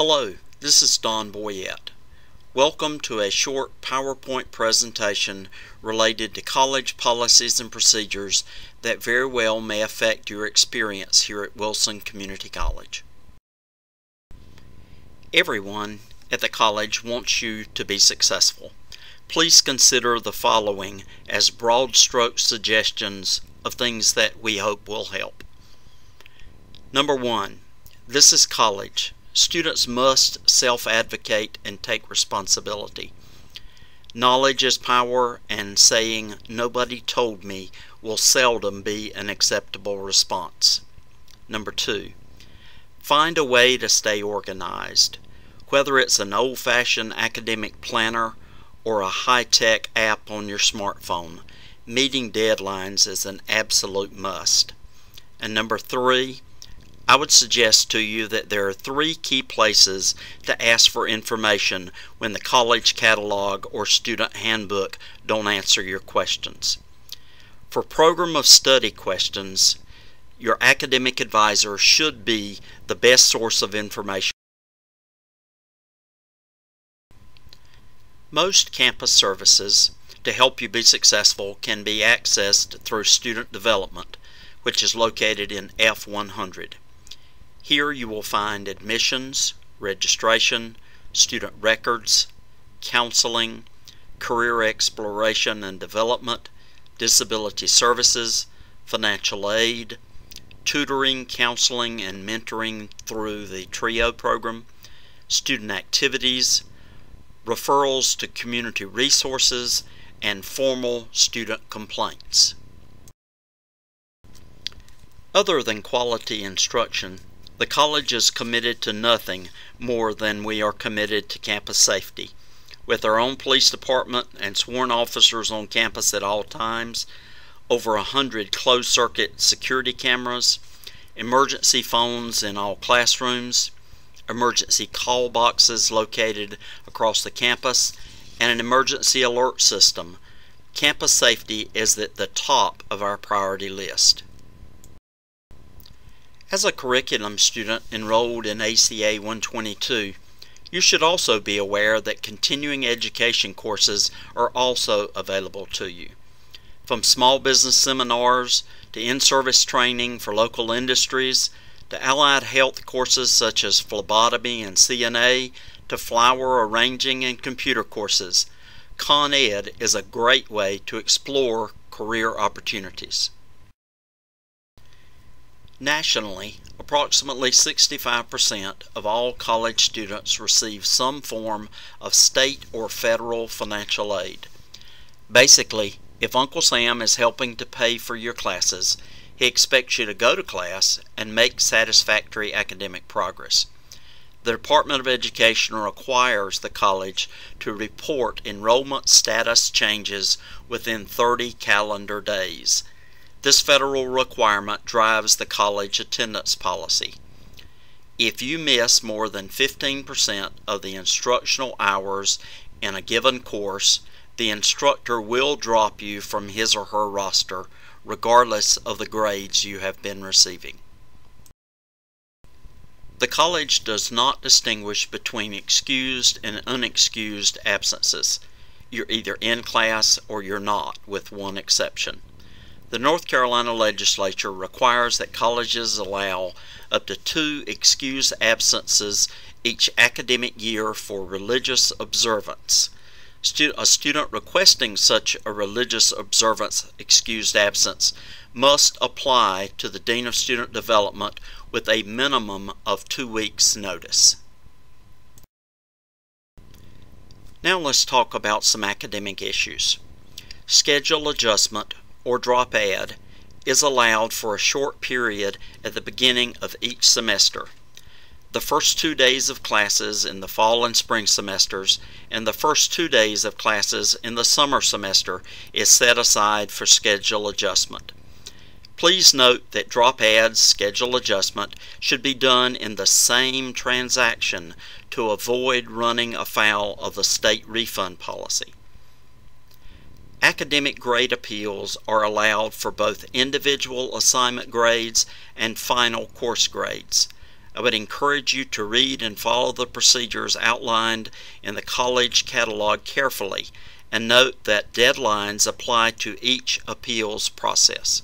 Hello, this is Don Boyette. Welcome to a short PowerPoint presentation related to college policies and procedures that very well may affect your experience here at Wilson Community College. Everyone at the college wants you to be successful. Please consider the following as broad stroke suggestions of things that we hope will help. Number one, this is college. Students must self-advocate and take responsibility. Knowledge is power, and saying "nobody told me" will seldom be an acceptable response. Number two, find a way to stay organized. Whether it's an old-fashioned academic planner or a high-tech app on your smartphone, meeting deadlines is an absolute must. And number three, I would suggest to you that there are three key places to ask for information when the college catalog or student handbook don't answer your questions. For program of study questions, your academic advisor should be the best source of information. Most campus services to help you be successful can be accessed through student development, which is located in F100. Here you will find admissions, registration, student records, counseling, career exploration and development, disability services, financial aid, tutoring, counseling, and mentoring through the TRIO program, student activities, referrals to community resources, and formal student complaints. Other than quality instruction, the college is committed to nothing more than we are committed to campus safety. With our own police department and sworn officers on campus at all times, over 100 closed-circuit security cameras, emergency phones in all classrooms, emergency call boxes located across the campus, and an emergency alert system, campus safety is at the top of our priority list. As a curriculum student enrolled in ACA 122, you should also be aware that continuing education courses are also available to you. From small business seminars to in-service training for local industries to allied health courses such as phlebotomy and CNA to flower arranging and computer courses, Con Ed is a great way to explore career opportunities. Nationally, approximately 65% of all college students receive some form of state or federal financial aid. Basically, if Uncle Sam is helping to pay for your classes, he expects you to go to class and make satisfactory academic progress. The Department of Education requires the college to report enrollment status changes within 30 calendar days. This federal requirement drives the college attendance policy. If you miss more than 15% of the instructional hours in a given course, the instructor will drop you from his or her roster, regardless of the grades you have been receiving. The college does not distinguish between excused and unexcused absences. You're either in class or you're not, with one exception. The North Carolina legislature requires that colleges allow up to 2 excused absences each academic year for religious observance. A student requesting such a religious observance excused absence must apply to the Dean of Student Development with a minimum of 2 weeks' notice. Now let's talk about some academic issues. Schedule adjustment or drop add is allowed for a short period at the beginning of each semester. The first 2 days of classes in the fall and spring semesters and the first 2 days of classes in the summer semester is set aside for schedule adjustment. Please note that drop add's schedule adjustment should be done in the same transaction to avoid running afoul of the state refund policy. Academic grade appeals are allowed for both individual assignment grades and final course grades. I would encourage you to read and follow the procedures outlined in the college catalog carefully, and note that deadlines apply to each appeals process.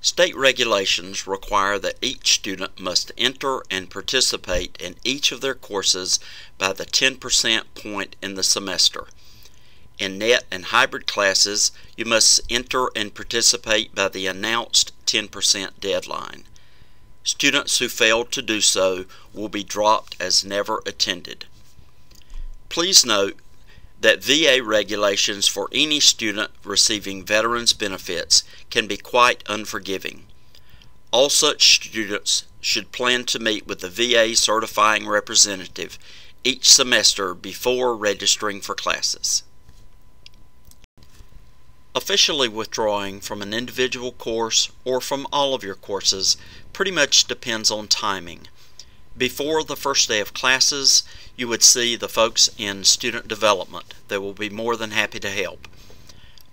State regulations require that each student must enter and participate in each of their courses by the 10% point in the semester. In net and hybrid classes, you must enter and participate by the announced 10% deadline. Students who fail to do so will be dropped as never attended. Please note that VA regulations for any student receiving veterans benefits can be quite unforgiving. All such students should plan to meet with the VA certifying representative each semester before registering for classes. Officially withdrawing from an individual course or from all of your courses pretty much depends on timing. Before the first day of classes, you would see the folks in student development. They will be more than happy to help.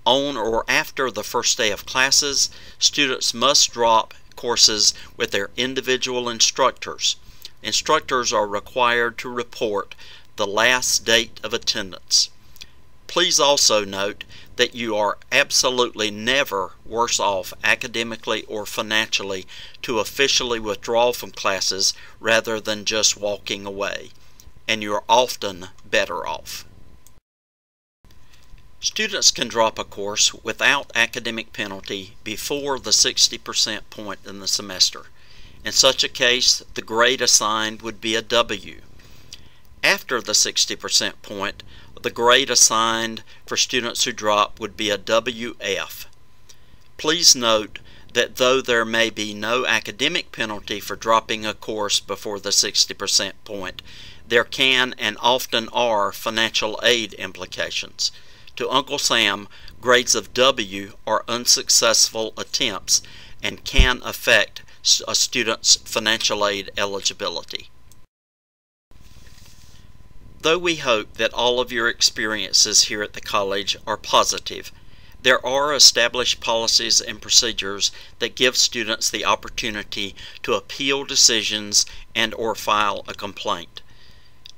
On or after the first day of classes, students must drop courses with their individual instructors. Instructors are required to report the last date of attendance. Please also note that you are absolutely never worse off academically or financially to officially withdraw from classes rather than just walking away, and you are often better off. Students can drop a course without academic penalty before the 60% point in the semester. In such a case, the grade assigned would be a W. After the 60% point, the grade assigned for students who drop would be a WF. Please note that though there may be no academic penalty for dropping a course before the 60% point, there can and often are financial aid implications. To Uncle Sam, grades of W are unsuccessful attempts and can affect a student's financial aid eligibility. Though we hope that all of your experiences here at the college are positive, there are established policies and procedures that give students the opportunity to appeal decisions and/or file a complaint.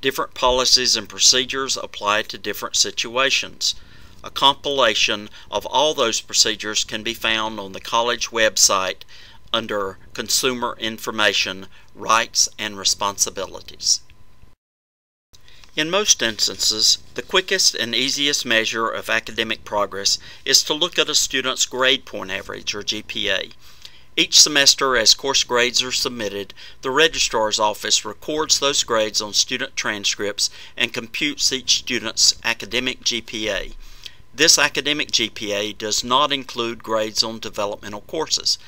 Different policies and procedures apply to different situations. A compilation of all those procedures can be found on the college website under Consumer Information, Rights and Responsibilities. In most instances, the quickest and easiest measure of academic progress is to look at a student's grade point average, or GPA. Each semester, as course grades are submitted, the registrar's office records those grades on student transcripts and computes each student's academic GPA. This academic GPA does not include grades on developmental courses.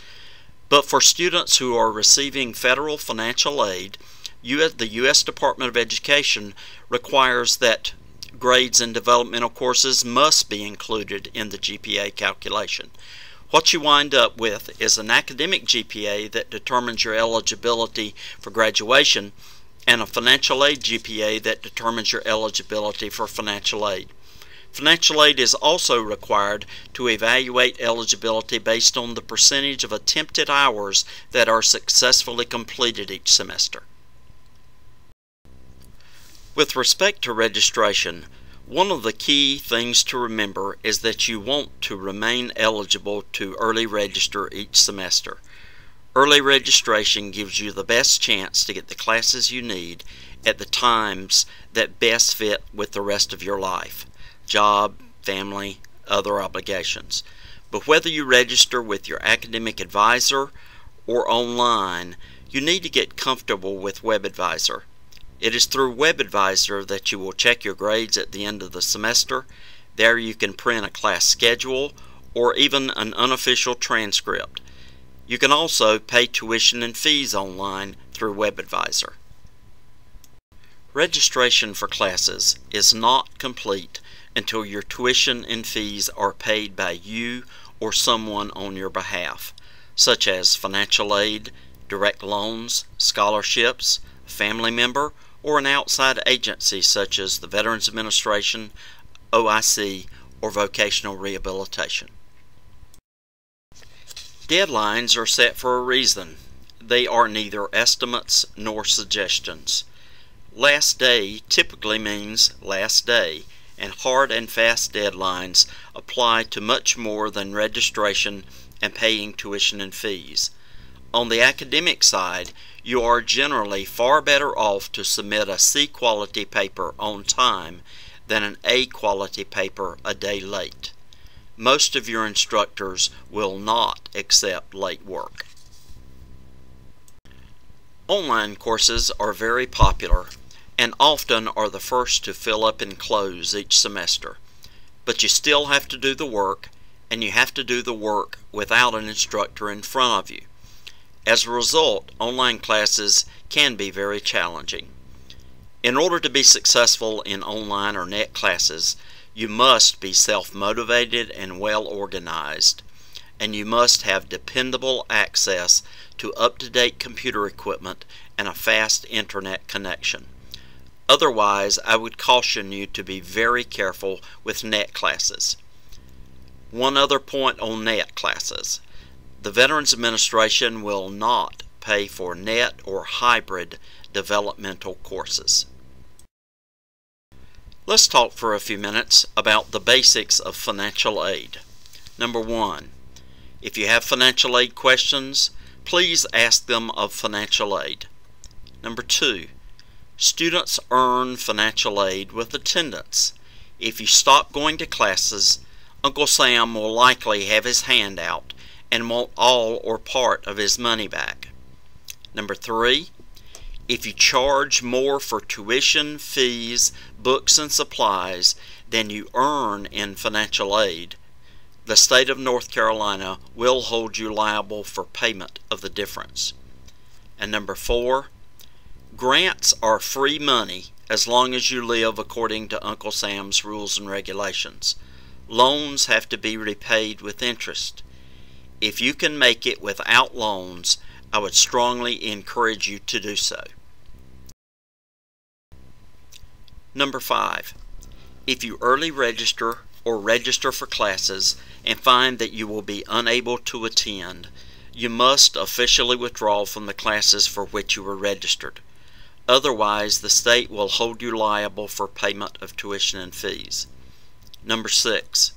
But for students who are receiving federal financial aid, the U.S. Department of Education requires that grades in developmental courses must be included in the GPA calculation. What you wind up with is an academic GPA that determines your eligibility for graduation and a financial aid GPA that determines your eligibility for financial aid. Financial aid is also required to evaluate eligibility based on the percentage of attempted hours that are successfully completed each semester. With respect to registration, one of the key things to remember is that you want to remain eligible to early register each semester. Early registration gives you the best chance to get the classes you need at the times that best fit with the rest of your life: job, family, other obligations. But whether you register with your academic advisor or online, you need to get comfortable with WebAdvisor. It is through WebAdvisor that you will check your grades at the end of the semester. There you can print a class schedule or even an unofficial transcript. You can also pay tuition and fees online through WebAdvisor. Registration for classes is not complete until your tuition and fees are paid by you or someone on your behalf, such as financial aid, direct loans, scholarships, a family member, or an outside agency such as the Veterans Administration, OIC, or vocational rehabilitation. Deadlines are set for a reason. they are neither estimates nor suggestions. Last day typically means last day, and hard and fast deadlines apply to much more than registration and paying tuition and fees. On the academic side, you are generally far better off to submit a C quality paper on time than an A quality paper a day late. Most of your instructors will not accept late work. Online courses are very popular and often are the first to fill up and close each semester. But you still have to do the work, and you have to do the work without an instructor in front of you. As a result, online classes can be very challenging. In order to be successful in online or net classes, you must be self-motivated and well organized, and you must have dependable access to up-to-date computer equipment and a fast internet connection. Otherwise, I would caution you to be very careful with net classes. One other point on net classes. The Veterans Administration will not pay for net or hybrid developmental courses. Let's talk for a few minutes about the basics of financial aid. Number 1. If you have financial aid questions, please ask them of financial aid. Number 2. Students earn financial aid with attendance. If you stop going to classes, Uncle Sam will likely have his hand out and want all or part of his money back. Number 3. If you charge more for tuition, fees, books, and supplies than you earn in financial aid, the state of North Carolina will hold you liable for payment of the difference. And number 4. Grants are free money as long as you live according to Uncle Sam's rules and regulations. Loans have to be repaid with interest. If you can make it without loans, I would strongly encourage you to do so. Number 5. If you early register or register for classes and find that you will be unable to attend, you must officially withdraw from the classes for which you were registered. Otherwise, the state will hold you liable for payment of tuition and fees. Number 6.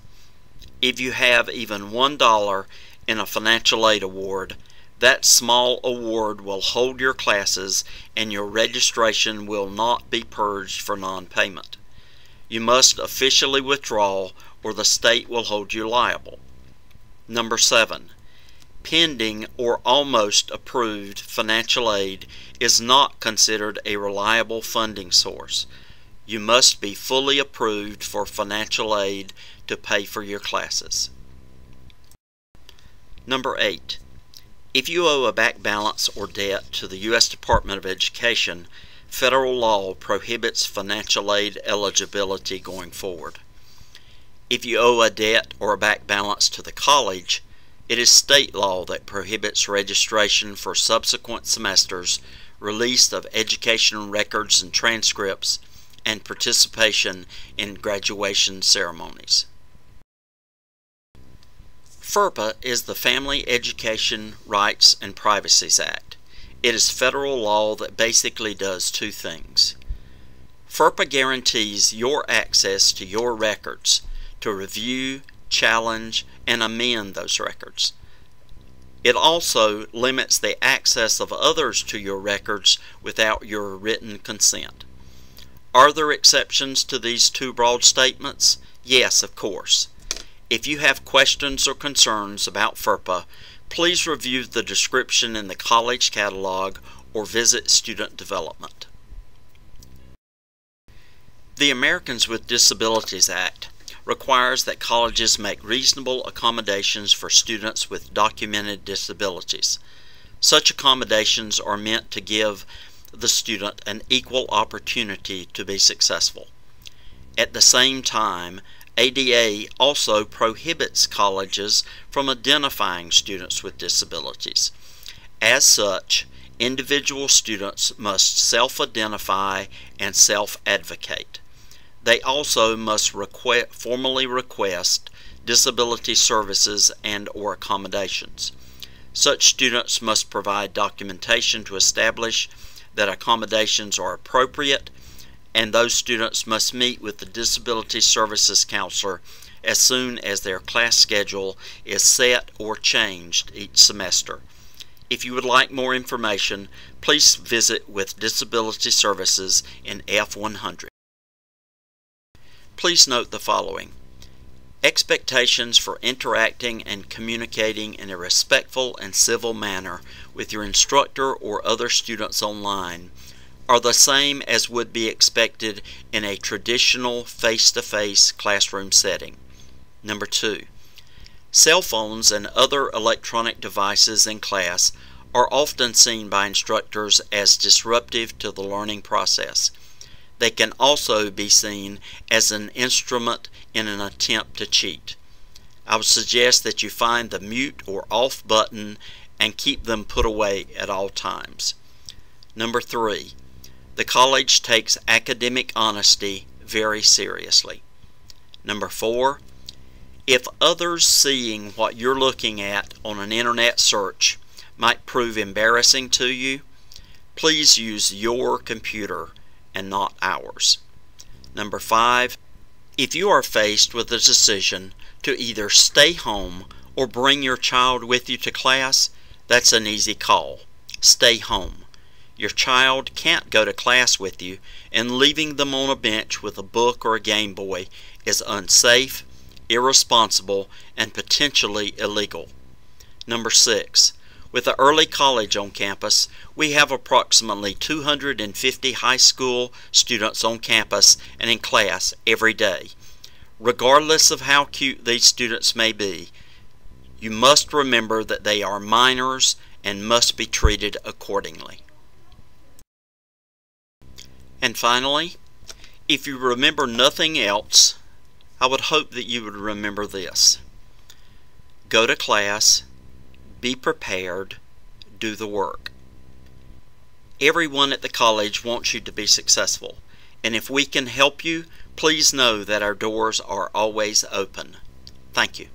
If you have even $1 in a financial aid award, that small award will hold your classes and your registration will not be purged for non-payment. You must officially withdraw or the state will hold you liable. Number 7. Pending or almost approved financial aid is not considered a reliable funding source. You must be fully approved for financial aid to pay for your classes. Number 8. If you owe a back balance or debt to the U.S. Department of Education, federal law prohibits financial aid eligibility going forward. If you owe a debt or a back balance to the college, it is state law that prohibits registration for subsequent semesters, release of education records and transcripts, and participation in graduation ceremonies. FERPA is the Family Education Rights and Privacies Act. It is federal law that basically does two things. FERPA guarantees your access to your records to review, challenge, and amend those records. It also limits the access of others to your records without your written consent. Are there exceptions to these two broad statements? Yes, of course. If you have questions or concerns about FERPA, please review the description in the college catalog or visit Student Development. The Americans with Disabilities Act requires that colleges make reasonable accommodations for students with documented disabilities. Such accommodations are meant to give the student an equal opportunity to be successful. At the same time, ADA also prohibits colleges from identifying students with disabilities. As such, individual students must self-identify and self-advocate. They also must formally request disability services and/or accommodations. Such students must provide documentation to establish that accommodations are appropriate, and those students must meet with the Disability Services Counselor as soon as their class schedule is set or changed each semester. If you would like more information, please visit with Disability Services in F100. Please note the following. Expectations for interacting and communicating in a respectful and civil manner with your instructor or other students online are the same as would be expected in a traditional face-to-face classroom setting. Number 2. Cell phones and other electronic devices in class are often seen by instructors as disruptive to the learning process. They can also be seen as an instrument in an attempt to cheat. I would suggest that you find the mute or off button and keep them put away at all times. Number 3. The college takes academic honesty very seriously. Number 4. If others seeing what you're looking at on an internet search might prove embarrassing to you, please use your computer and not ours. Number 5. If you are faced with a decision to either stay home or bring your child with you to class, that's an easy call. Stay home. Your child can't go to class with you, and leaving them on a bench with a book or a Game Boy is unsafe, irresponsible, and potentially illegal. Number 6. With the early college on campus, we have approximately 250 high school students on campus and in class every day. Regardless of how cute these students may be, you must remember that they are minors and must be treated accordingly. And finally, if you remember nothing else, I would hope that you would remember this. Go to class, be prepared, do the work. Everyone at the college wants you to be successful, and if we can help you, please know that our doors are always open. Thank you.